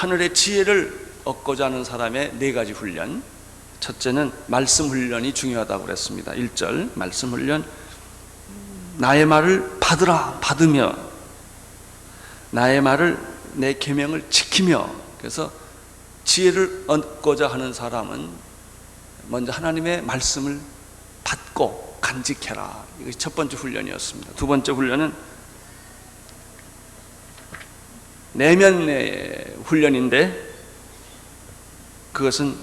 하늘의 지혜를 얻고자 하는 사람의 네 가지 훈련. 첫째는 말씀 훈련이 중요하다고 그랬습니다. 1절 말씀 훈련. 나의 말을 받으라, 받으며 나의 말을, 내 계명을 지키며. 그래서 지혜를 얻고자 하는 사람은 먼저 하나님의 말씀을 받고 간직해라. 이것이 첫 번째 훈련이었습니다. 두 번째 훈련은 내면의 훈련인데, 그것은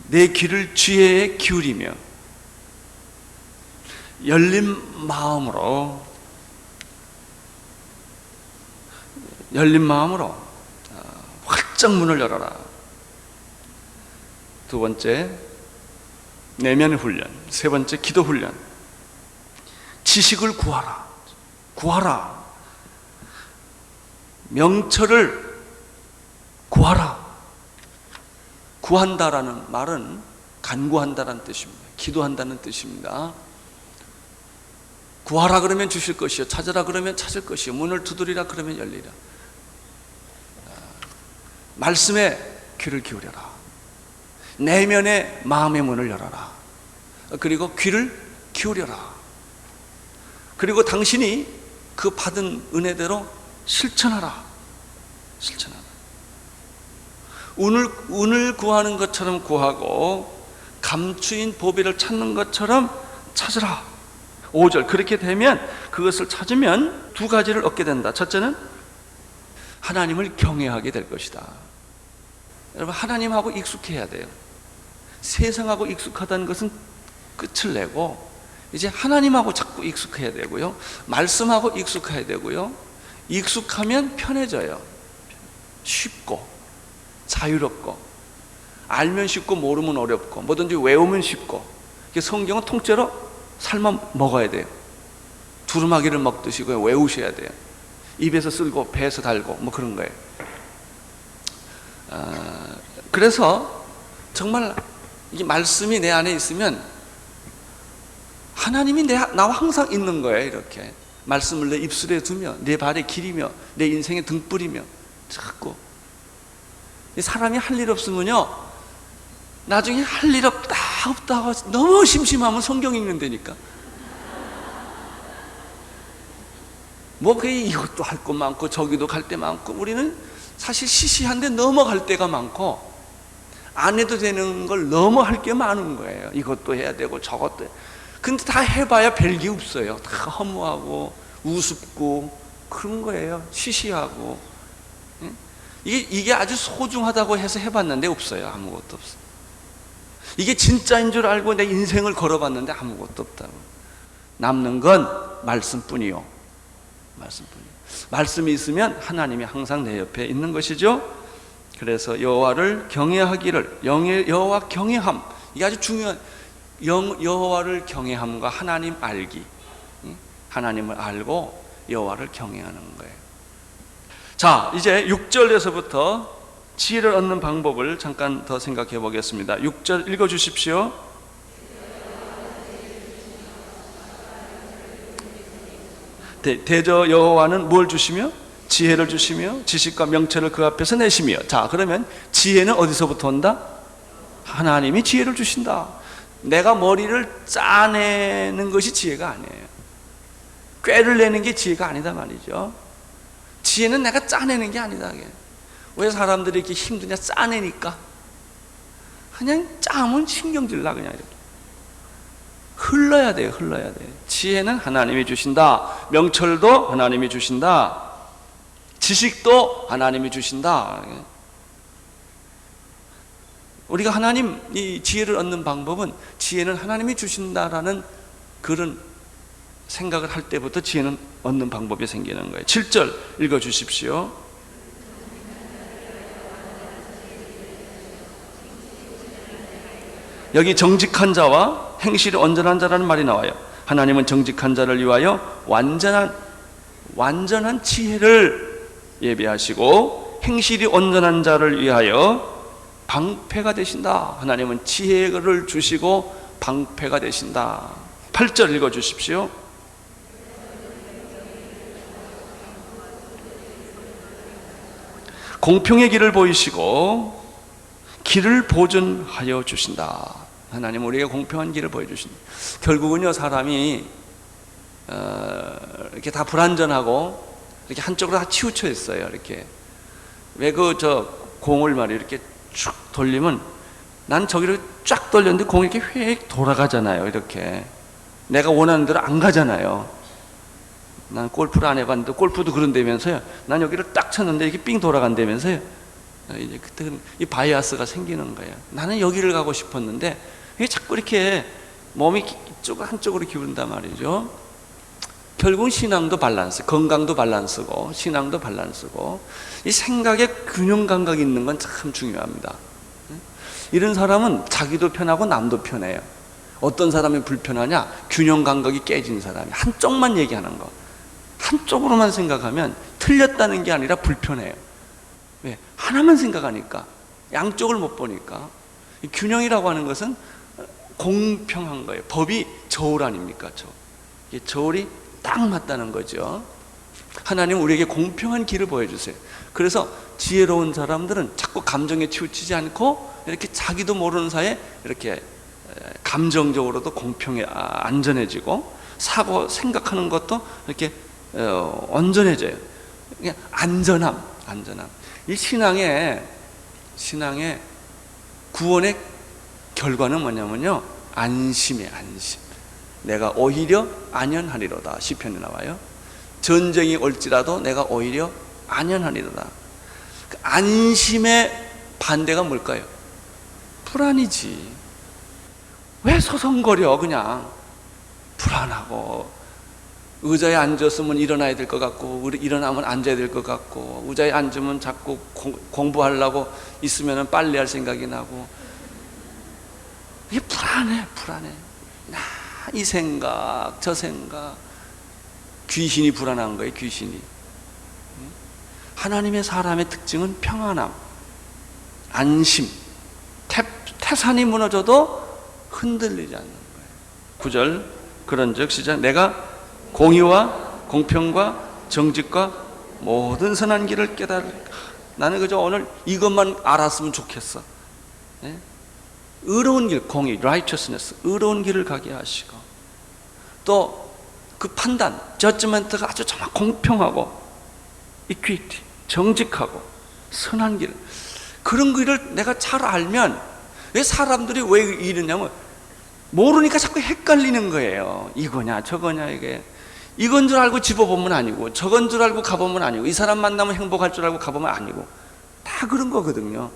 내 귀를 지혜에 기울이며 열린 마음으로 활짝 문을 열어라. 두 번째 내면의 훈련. 세 번째 기도 훈련. 지식을 구하라. 명철을 구하라. 구한다라는 말은 간구한다라는 뜻입니다. 기도한다는 뜻입니다. 구하라 그러면 주실 것이요, 찾으라 그러면 찾을 것이요, 문을 두드리라 그러면 열리라. 말씀에 귀를 기울여라. 내면의 마음의 문을 열어라. 그리고 귀를 기울여라. 그리고 당신이 그 받은 은혜대로 실천하라. 운을 구하는 것처럼 구하고 감추인 보배를 찾는 것처럼 찾으라. 5절. 그렇게 되면, 그것을 찾으면 두 가지를 얻게 된다. 첫째는 하나님을 경외하게 될 것이다. 여러분, 하나님하고 익숙해야 돼요. 세상하고 익숙하다는 것은 끝을 내고 이제 하나님하고 자꾸 익숙해야 되고요, 말씀하고 익숙해야 되고요. 익숙하면 편해져요. 쉽고 자유롭고, 알면 쉽고 모르면 어렵고, 뭐든지 외우면 쉽고. 성경은 통째로 삶아 먹어야 돼요. 두루마기를 먹듯이 외우셔야 돼요. 입에서 쓸고 배에서 달고 뭐 그런 거예요. 그래서 정말 이 말씀이 내 안에 있으면 하나님이 나와 항상 있는 거예요. 이렇게 말씀을 내 입술에 두며, 내 발에 기리며, 내 인생에 등불이며. 자꾸 사람이 할 일 없으면요, 나중에 할 일 없다 하고 너무 심심하면 성경 읽는다니까. 이것도 할 거 많고 저기도 갈 데 많고, 우리는 사실 시시한데 넘어갈 때가 많고, 안 해도 되는 걸 너무 할 게 많은 거예요. 이것도 해야 되고 저것도 해야. 근데 다 해봐야 별게 없어요. 다 허무하고 우습고 그런 거예요. 시시하고. 이게 아주 소중하다고 해서 해봤는데 없어요. 아무것도 없어요. 이게 진짜인 줄 알고 내 인생을 걸어봤는데 아무것도 없다고. 남는 건 말씀뿐이요. 말씀이 있으면 하나님이 항상 내 옆에 있는 것이죠. 그래서 여호와를 경외하기를, 여호와 경외함, 이게 아주 중요한, 여호와를 경외함과 하나님 알기, 하나님을 알고 여호와를 경외하는 거예요. 자, 이제 6절에서부터 지혜를 얻는 방법을 잠깐 더 생각해 보겠습니다. 6절 읽어 주십시오. 대저 여호와는 뭘 주시며? 지혜를 주시며 지식과 명철을 그 앞에서 내시며. 자, 그러면 지혜는 어디서부터 온다? 하나님이 지혜를 주신다. 내가 머리를 짜내는 것이 지혜가 아니에요. 꾀를 내는 게 지혜가 아니다 말이죠. 지혜는 내가 짜내는 게 아니다. 왜 사람들이 이렇게 힘드냐? 짜내니까. 그냥 짜면 신경질 나. 그냥 이렇게 흘러야 돼요. 지혜는 하나님이 주신다. 명철도 하나님이 주신다. 지식도 하나님이 주신다. 우리가 하나님 이 지혜를 얻는 방법은, 지혜는 하나님이 주신다라는 그런 생각을 할 때부터 지혜는 얻는 방법이 생기는 거예요. 7절 읽어 주십시오. 여기 정직한 자와 행실이 온전한 자라는 말이 나와요. 하나님은 정직한 자를 위하여 완전한 지혜를 예비하시고, 행실이 온전한 자를 위하여 방패가 되신다. 하나님은 지혜를 주시고 방패가 되신다. 8절 읽어 주십시오. 공평의 길을 보이시고 길을 보존하여 주신다. 하나님 우리에게 공평한 길을 보여주신다. 결국은요, 사람이 이렇게 다 불완전하고 이렇게 한쪽으로 다 치우쳐 있어요. 이렇게 왜 공을 말이에요, 이렇게 쭉 돌리면 난 저기로 쫙 돌렸는데 공이 이렇게 휙 돌아가잖아요. 이렇게 내가 원하는 대로 안 가잖아요. 난 골프를 안 해봤는데 골프도 그런다면서요. 난 여기를 딱 쳤는데 이게 삥 돌아간다면서요. 이제 그때 이 바이아스가 생기는 거예요. 나는 여기를 가고 싶었는데 이게 자꾸 이렇게 몸이 한쪽으로 기울는단 말이죠. 결국 신앙도 밸런스, 건강도 밸런스고 신앙도 밸런스고 이 생각에 균형 감각이 있는 건 참 중요합니다. 이런 사람은 자기도 편하고 남도 편해요. 어떤 사람이 불편하냐? 균형 감각이 깨진 사람이 한쪽만 얘기하는 거, 한쪽으로만 생각하면 틀렸다는 게 아니라 불편해요. 왜? 하나만 생각하니까, 양쪽을 못 보니까. 균형이라고 하는 것은 공평한 거예요. 법이 저울 아닙니까? 저울이 딱 맞다는 거죠. 하나님 우리에게 공평한 길을 보여주세요. 그래서 지혜로운 사람들은 자꾸 감정에 치우치지 않고 이렇게 자기도 모르는 사이에 이렇게 감정적으로도 공평해, 안전해지고 생각하는 것도 이렇게 온전해져요. 그냥 안전함. 이 신앙의 구원의 결과는 뭐냐면요, 안심이에요. 안심. 내가 오히려 안연하리로다. 시편에 나와요. 전쟁이 올지라도 내가 오히려 안연하리로다. 그 안심의 반대가 뭘까요? 불안이지. 왜 서성거려? 그냥 불안하고, 의자에 앉았으면 일어나야 될 것 같고, 일어나면 앉아야 될 것 같고, 의자에 앉으면 자꾸 공부하려고 있으면 빨래할 생각이 나고, 이게 불안해. 이 생각 저 생각, 귀신이 불안한 거예요. 귀신이. 하나님의 사람의 특징은 평안함, 안심. 태산이 무너져도 흔들리지 않는 거예요. 9절 그런즉 시작, 내가 공의와 공평과 정직과 모든 선한 길을 나는 그저 오늘 이것만 알았으면 좋겠어. 의로운 길, 공의, righteousness, 의로운 길을 가게 하시고, 또 그 판단, judgment가 아주 정말 공평하고, equity, 정직하고 선한 길, 그런 길을 내가 잘 알면, 왜 사람들이 왜 이러냐면 모르니까 자꾸 헷갈리는 거예요. 이거냐 저거냐, 이건 줄 알고 집어보면 아니고, 저건 줄 알고 가보면 아니고, 이 사람 만나면 행복할 줄 알고 가보면 아니고, 다 그런 거거든요.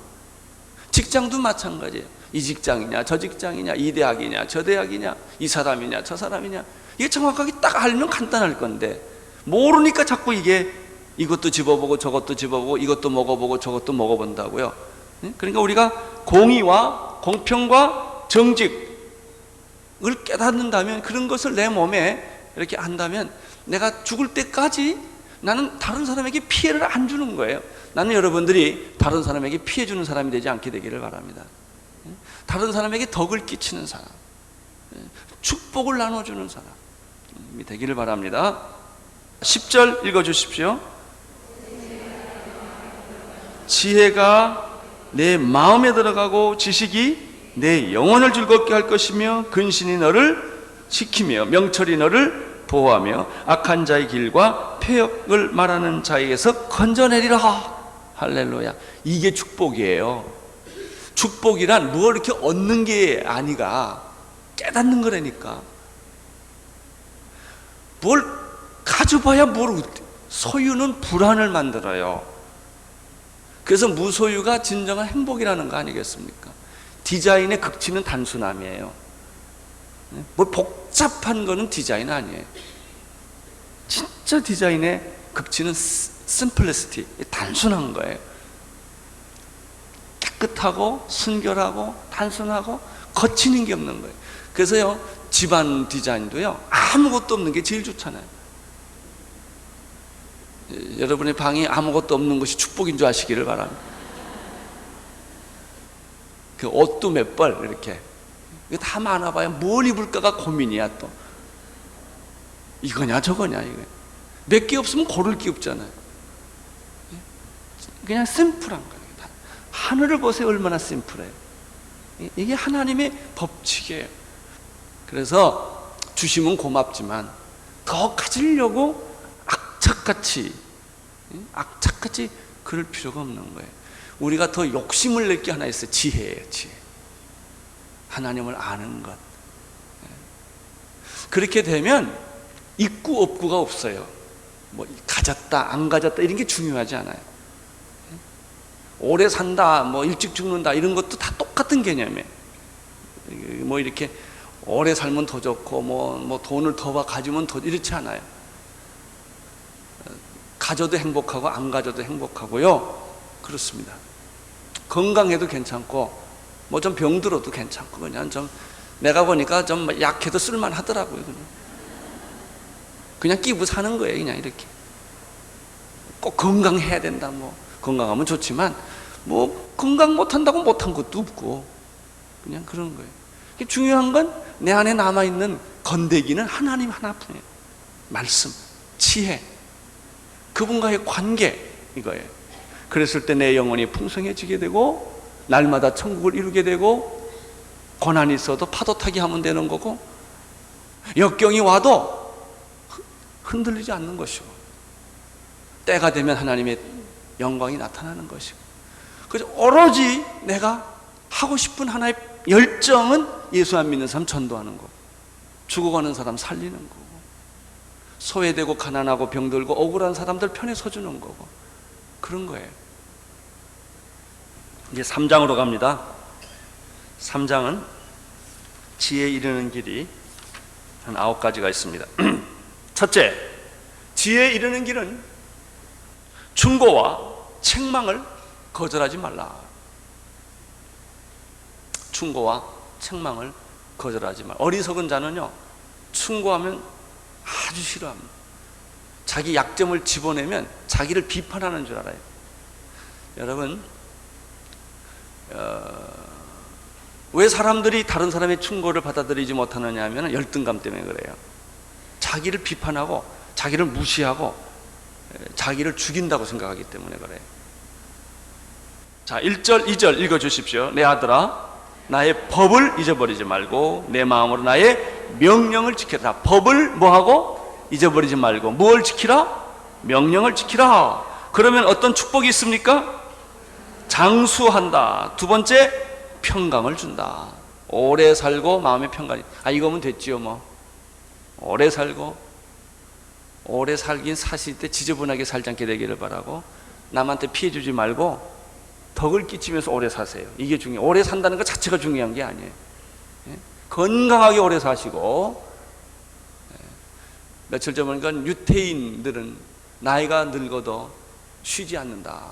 직장도 마찬가지예요. 이 직장이냐 저 직장이냐, 이 대학이냐 저 대학이냐, 이 사람이냐 저 사람이냐, 이게 정확하게 딱 알면 간단할 건데 모르니까 자꾸 이것도 집어보고 저것도 집어보고 이것도 먹어보고 저것도 먹어본다고요. 그러니까 우리가 공의와 공평과 정직을 깨닫는다면, 그런 것을 내 몸에 이렇게 한다면, 내가 죽을 때까지 나는 다른 사람에게 피해를 안 주는 거예요. 나는 여러분들이 다른 사람에게 피해 주는 사람이 되지 않게 되기를 바랍니다. 다른 사람에게 덕을 끼치는 사람, 축복을 나눠주는 사람이 되기를 바랍니다. 10절 읽어주십시오. 지혜가 내 마음에 들어가고 지식이 내 영혼을 즐겁게 할 것이며, 근신이 너를 지키며 명철이 너를 보호하며 악한 자의 길과 폐역을 말하는 자에게서 건져내리라. 할렐루야. 이게 축복이에요. 축복이란 뭘 이렇게 얻는 게 아니가, 깨닫는 거라니까. 뭘 가져봐야 소유는 불안을 만들어요. 그래서 무소유가 진정한 행복이라는 거 아니겠습니까? 디자인의 극치는 단순함이에요. 뭐 복잡한 거는 디자인 아니에요. 진짜 디자인의 극치는 simplicity, 단순한 거예요. 깨끗하고 순결하고 단순하고 거치는 게 없는 거예요. 그래서요, 집안 디자인도요, 아무것도 없는 게 제일 좋잖아요. 여러분의 방이 아무것도 없는 것이 축복인 줄 아시기를 바랍니다. 그 옷도 몇 벌 이렇게, 이거 다 많아봐야 뭘 입을까가 고민이야. 또 이거냐 저거냐, 이거 몇 개 없으면 고를 게 없잖아요. 그냥 심플한 거예요. 하늘을 보세요. 얼마나 심플해요. 이게 하나님의 법칙이에요. 그래서 주시면 고맙지만 더 가지려고 악착같이 그럴 필요가 없는 거예요. 우리가 더 욕심을 낼 게 하나 있어요. 지혜예요. 지혜. 하나님을 아는 것. 그렇게 되면 있고 없고가 없어요. 뭐 가졌다 안 가졌다 이런 게 중요하지 않아요. 오래 산다 뭐 일찍 죽는다 이런 것도 다 똑같은 개념이에요. 뭐 이렇게 오래 살면 더 좋고 뭐 돈을 더 가지면 더 이렇지 않아요. 가져도 행복하고 안 가져도 행복하고요. 그렇습니다. 건강해도 괜찮고 뭐 좀 병들어도 괜찮고 그냥 좀 내가 보니까 좀 약해도 쓸만하더라고요. 그냥 끼고 사는 거예요. 그냥 이렇게 꼭 건강해야 된다. 뭐 건강하면 좋지만 뭐 건강 못한다고 못한 것도 없고 그냥 그런 거예요. 중요한 건 내 안에 남아있는 건데기는 하나님 하나뿐이에요. 말씀, 지혜, 그분과의 관계 이거예요. 그랬을 때 내 영혼이 풍성해지게 되고 날마다 천국을 이루게 되고 고난이 있어도 파도 타기 하면 되는 거고 역경이 와도 흔들리지 않는 것이고 때가 되면 하나님의 영광이 나타나는 것이고 그래서 오로지 내가 하고 싶은 하나의 열정은 예수 안 믿는 사람 전도하는 거고 죽어가는 사람 살리는 거고 소외되고 가난하고 병들고 억울한 사람들 편에 서주는 거고 그런 거예요. 이제 3장으로 갑니다. 3장은 지혜에 이르는 길이 한 9가지가 있습니다. 첫째, 지혜에 이르는 길은 충고와 책망을 거절하지 말라. 충고와 책망을 거절하지 말라. 어리석은 자는요 충고하면 아주 싫어합니다. 자기 약점을 집어내면 자기를 비판하는 줄 알아요. 여러분 왜 사람들이 다른 사람의 충고를 받아들이지 못하느냐 하면 열등감 때문에 그래요. 자기를 비판하고 자기를 무시하고 자기를 죽인다고 생각하기 때문에 그래요. 자, 1절 2절 읽어주십시오. 내 아들아 나의 법을 잊어버리지 말고 내 마음으로 나의 명령을 지키라. 법을 뭐하고? 잊어버리지 말고 뭘 지키라? 명령을 지키라. 그러면 어떤 축복이 있습니까? 장수한다. 두 번째, 평강을 준다. 오래 살고 마음의 평강이. 이거면 됐지요 뭐. 오래 살고 오래 살긴 사실 때 지저분하게 살지 않게 되기를 바라고 남한테 피해 주지 말고 덕을 끼치면서 오래 사세요. 이게 중요해요. 오래 산다는 것 자체가 중요한 게 아니에요. 건강하게 오래 사시고 며칠 전 보니까 유태인들은 나이가 늙어도 쉬지 않는다.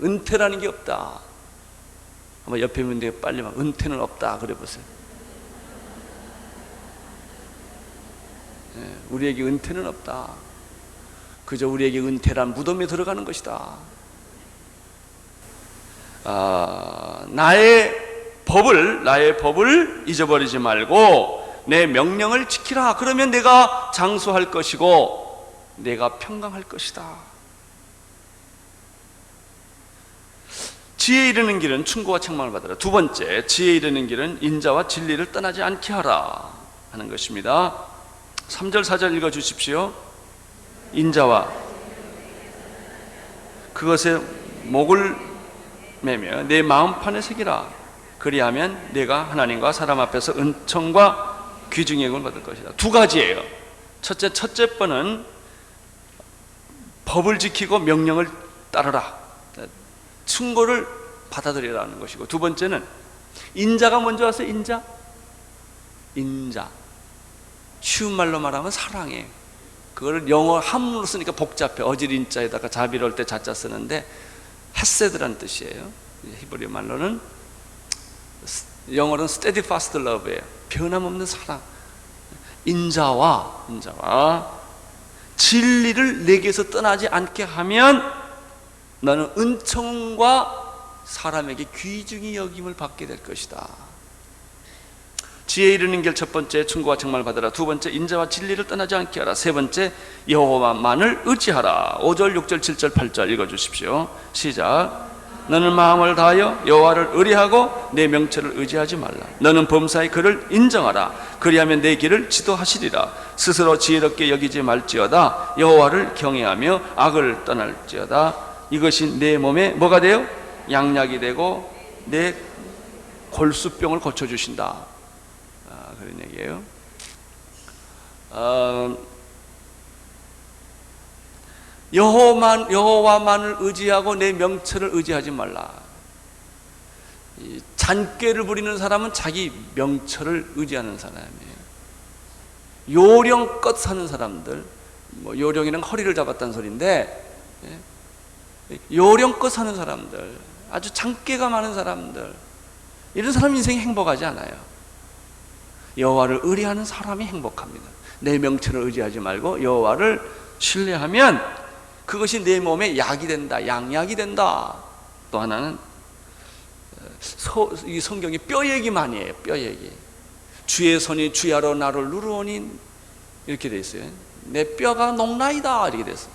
은퇴라는 게 없다. 한번 옆에 있는데 빨리 막 은퇴는 없다 그래 보세요. 우리에게 은퇴는 없다. 그저 우리에게 은퇴란 무덤에 들어가는 것이다. 나의 법을 잊어버리지 말고 내 명령을 지키라. 그러면 내가 장수할 것이고 내가 평강할 것이다. 지혜에 이르는 길은 충고와 책망을 받으라. 두 번째, 지혜에 이르는 길은 인자와 진리를 떠나지 않게 하라 하는 것입니다. 3절 4절 읽어주십시오. 인자와 그것에 목을 매며 내 마음판에 새기라. 그리하면 내가 하나님과 사람 앞에서 은총과 귀중의 영을 받을 것이다. 두 가지예요. 첫째 번은 법을 지키고 명령을 따르라. 충고를 받아들이라는 것이고, 두 번째는 인자가 먼저 와서 인자. 쉬운 말로 말하면 사랑이에요. 그거를 영어 한문으로 쓰니까 복잡해. 어질 인자에다가 자비로울 때 자자 쓰는데 헤세드라는 뜻이에요. 히브리 말로는, 영어로는 steadfast love예요. 변함없는 사랑. 인자와 진리를 내게서 떠나지 않게 하면 너는 은총과 사람에게 귀중히 여김을 받게 될 것이다. 지혜 이르는 길 첫 번째 충고와 책망을 받으라. 두 번째 인자와 진리를 떠나지 않게 하라. 세 번째 여호와만을 의지하라. 5절 6절 7절 8절 읽어주십시오. 시작. 너는 마음을 다하여 여호와를 의뢰하고 내 명철을 의지하지 말라. 너는 범사에 그를 인정하라. 그리하면 내 길을 지도하시리라. 스스로 지혜롭게 여기지 말지어다. 여호와를 경외하며 악을 떠날지어다. 이것이 내 몸에 뭐가 돼요? 양약이 되고 내 골수병을 고쳐주신다. 그런 얘기예요. 여호와만을 의지하고 내 명철을 의지하지 말라. 잔꾀를 부리는 사람은 자기 명철을 의지하는 사람이에요. 요령껏 사는 사람들, 뭐 요령이랑 허리를 잡았다는 소리인데, 요령껏 사는 사람들, 아주 잔꾀가 많은 사람들, 이런 사람 인생이 행복하지 않아요. 여호와를 의뢰하는 사람이 행복합니다. 내 명철을 의지하지 말고 여호와를 신뢰하면 그것이 내 몸에 약이 된다, 양약이 된다. 또 하나는 이 성경이 뼈 얘기 많이 해요. 뼈 얘기. 주의 손이 주야로 나를 누르오니 이렇게 돼 있어요. 내 뼈가 녹나이다 이렇게 됐어요.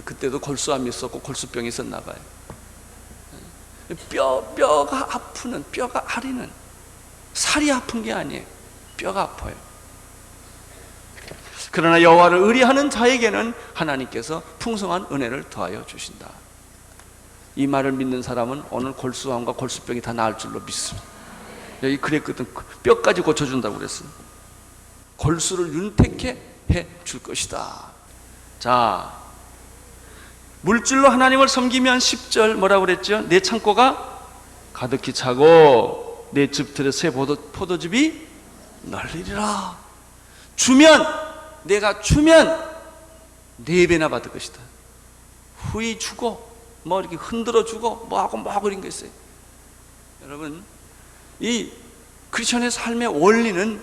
그때도 골수암이 있었고 골수병이 있었나 봐요. 뼈가 아프는, 뼈가 아리는, 살이 아픈 게 아니에요. 뼈가 아파요. 그러나 여호와를 의뢰하는 자에게는 하나님께서 풍성한 은혜를 더하여 주신다. 이 말을 믿는 사람은 오늘 골수암과 골수병이 다 나을 줄로 믿습니다. 여기 그랬거든. 뼈까지 고쳐준다고 그랬어요. 골수를 윤택해 해 줄 것이다. 자, 물질로 하나님을 섬기면 10절 뭐라고 그랬죠? 내 창고가 가득히 차고 내 즙틀에 새 포도즙이 널리리라. 내가 주면 4배나 받을 것이다. 후히 주고 뭐 이렇게 흔들어 주고 뭐하고 이런 거 있어요. 여러분, 이 크리스천의 삶의 원리는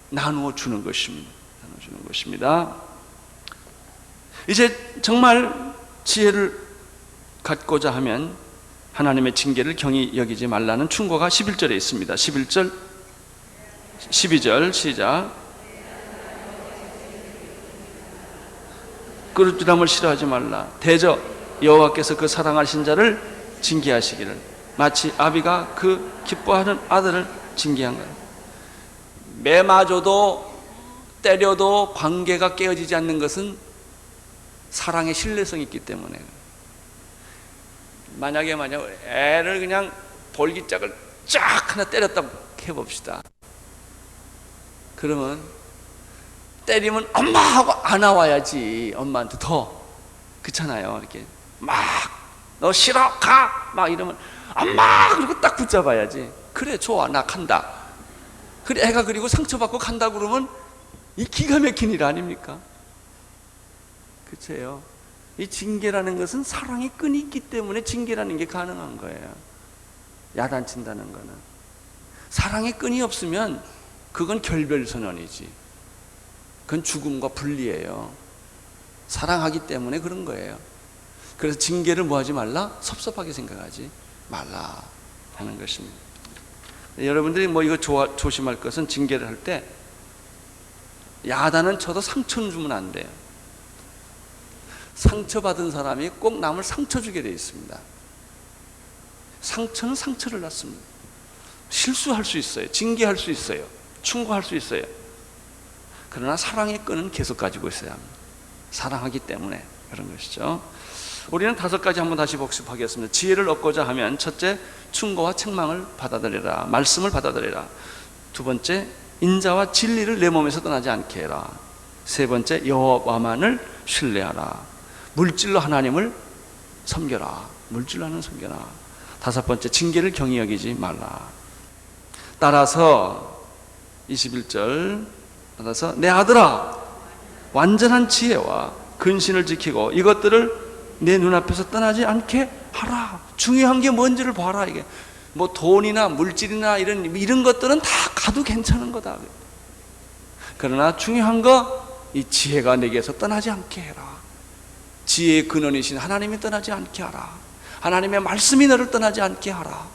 나누어 주는 것입니다. 나누어 주는 것입니다. 이제 정말 지혜를 갖고자 하면 하나님의 징계를 경히 여기지 말라는 충고가 11절에 있습니다. 11절, 12절 시작. 그릇함을 싫어하지 말라. 대저 여호와께서 그 사랑하신 자를 징계하시기를 마치 아비가 그 기뻐하는 아들을 징계한 거예요. 매맞아도 때려도 관계가 깨어지지 않는 것은 사랑의 신뢰성이 있기 때문에. 만약 애를 그냥 볼기짝을 쫙 하나 때렸다고 해봅시다. 그러면 때리면 엄마 하고 안아와야지. 엄마한테 더 그렇잖아요. 이렇게 막 너 싫어 가 막 이러면 엄마 그리고 딱 붙잡아야지. 그래 좋아 나 간다. 그래 애가 그리고 상처받고 간다 그러면 이 기가 막힌 일 아닙니까? 그렇죠. 이 징계라는 것은 사랑의 끈이 있기 때문에 징계라는 게 가능한 거예요. 야단친다는 거는. 사랑의 끈이 없으면 그건 결별선언이지. 그건 죽음과 분리예요. 사랑하기 때문에 그런 거예요. 그래서 징계를 뭐 하지 말라? 섭섭하게 생각하지 말라 하는 것입니다. 여러분들이 뭐 이거 조심할 것은 징계를 할 때 야단은 쳐도 상처는 주면 안 돼요. 상처받은 사람이 꼭 남을 상처 주게 되어 있습니다. 상처는 상처를 낳습니다. 실수할 수 있어요. 징계할 수 있어요. 충고할 수 있어요. 그러나 사랑의 끈은 계속 가지고 있어야 합니다. 사랑하기 때문에 그런 것이죠. 우리는 5가지 한번 다시 복습하겠습니다. 지혜를 얻고자 하면 첫째, 충고와 책망을 받아들여라. 말씀을 받아들여라. 두 번째, 인자와 진리를 내 몸에서 떠나지 않게 해라. 세 번째, 여호와만을 신뢰하라. 물질로 하나님을 섬겨라. 물질로 하나님을 섬겨라. 5번째, 징계를 경히 여기지 말라. 따라서 21절 따라서 내 아들아 완전한 지혜와 근신을 지키고 이것들을 내 눈앞에서 떠나지 않게 하라. 중요한 게 뭔지를 봐라. 이게 뭐 돈이나 물질이나 이런 것들은 다 가도 괜찮은 거다. 그러나 중요한 거 이 지혜가 내게서 떠나지 않게 해라. 지혜의 근원이신 하나님이 떠나지 않게 하라. 하나님의 말씀이 너를 떠나지 않게 하라.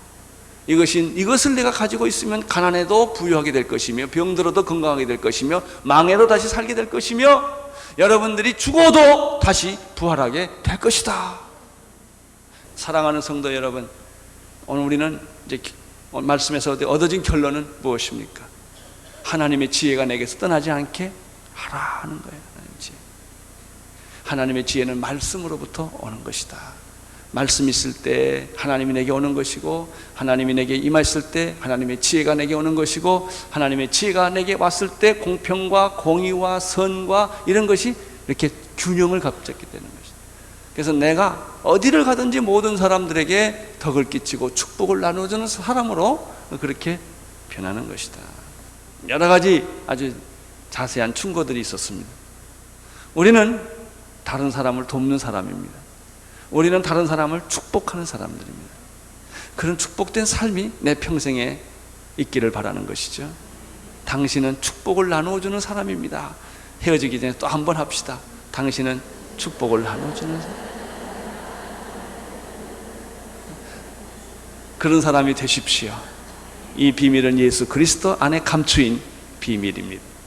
이것을 내가 가지고 있으면 가난해도 부유하게 될 것이며 병들어도 건강하게 될 것이며 망해도 다시 살게 될 것이며 여러분들이 죽어도 다시 부활하게 될 것이다. 사랑하는 성도 여러분, 오늘 우리는 이제 말씀에서 얻어진 결론은 무엇입니까? 하나님의 지혜가 내게서 떠나지 않게 하라 하는 거예요. 하나님의 지혜는 말씀으로부터 오는 것이다. 말씀 있을 때 하나님이 내게 오는 것이고, 하나님이 내게 임하실 때 하나님의 지혜가 내게 오는 것이고, 하나님의 지혜가 내게 왔을 때 공평과 공의와 선과 이런 것이 이렇게 균형을 갖게 되는 것이다. 그래서 내가 어디를 가든지 모든 사람들에게 덕을 끼치고 축복을 나누어주는 사람으로 그렇게 변하는 것이다. 여러 가지 아주 자세한 충고들이 있었습니다. 우리는 다른 사람을 돕는 사람입니다. 우리는 다른 사람을 축복하는 사람들입니다. 그런 축복된 삶이 내 평생에 있기를 바라는 것이죠. 당신은 축복을 나누어주는 사람입니다. 헤어지기 전에 또 한 번 합시다. 당신은 축복을 나누어주는 사람. 그런 사람이 되십시오. 이 비밀은 예수 그리스도 안에 감추인 비밀입니다.